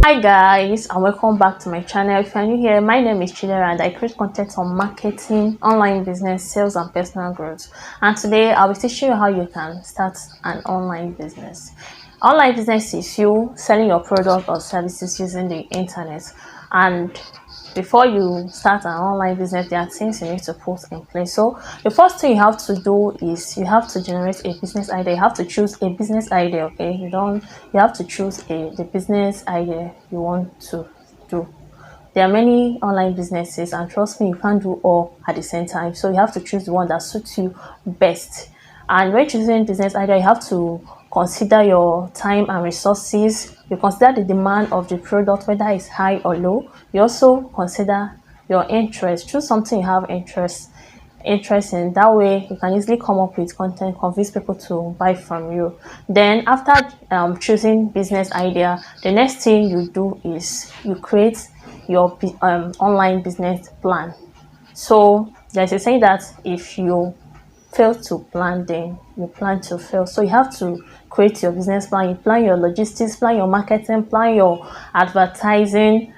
Hi guys, and welcome back to my channel. If you're new here, my name is Chidera and I create content on marketing, online business, sales and personal growth. And today I'll be teaching you how you can start an online business. Online business is you selling your product or services using the internet. And before you start an online business, there are things you need to put in place. So the first thing you have to do is you have to generate a business idea. You have to choose a business idea. Okay, you have to choose the business idea you want to do. There are many online businesses, and trust me, you can't do all at the same time. So you have to choose the one that suits you best. And when choosing business idea, you have to consider your time and resources. You consider the demand of the product, whether it's high or low. You also consider your interest. Choose something you have interest in. That way you can easily come up with content, convince people to buy from you. Then after choosing business idea, the next thing you do is you create your online business plan. So there's a saying that if you fail to plan, then you plan to fail. So you have to create your business plan. You plan your logistics, plan your marketing, plan your advertising,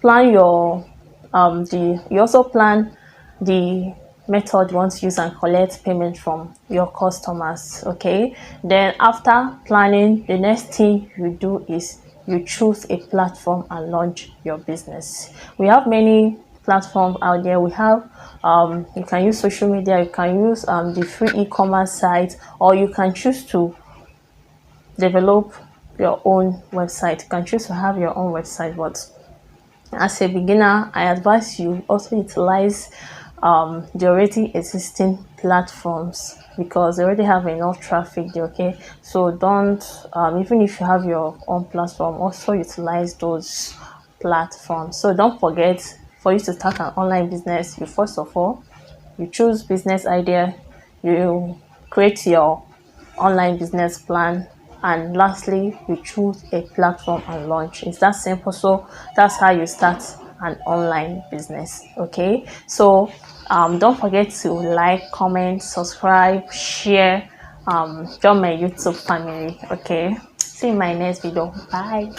plan your you also plan the method you want to use and collect payment from your customers. Okay, then after planning, the next thing you do is you choose a platform and launch your business. We have many platforms out there. We have you can use social media, you can use the free e-commerce site, or you can choose to develop your own website. You can choose to have your own website, but as a beginner, I advise you also utilize the already existing platforms because they already have enough traffic there. Okay, so don't even if you have your own platform, also utilize those platforms. So don't forget, for you to start an online business, you first of all you choose business idea, you create your online business plan, and lastly you choose a platform and launch. It's that simple. So that's how you start an online business. Okay, so don't forget to like, comment, subscribe, share, join my YouTube family. Okay, see you in my next video. Bye.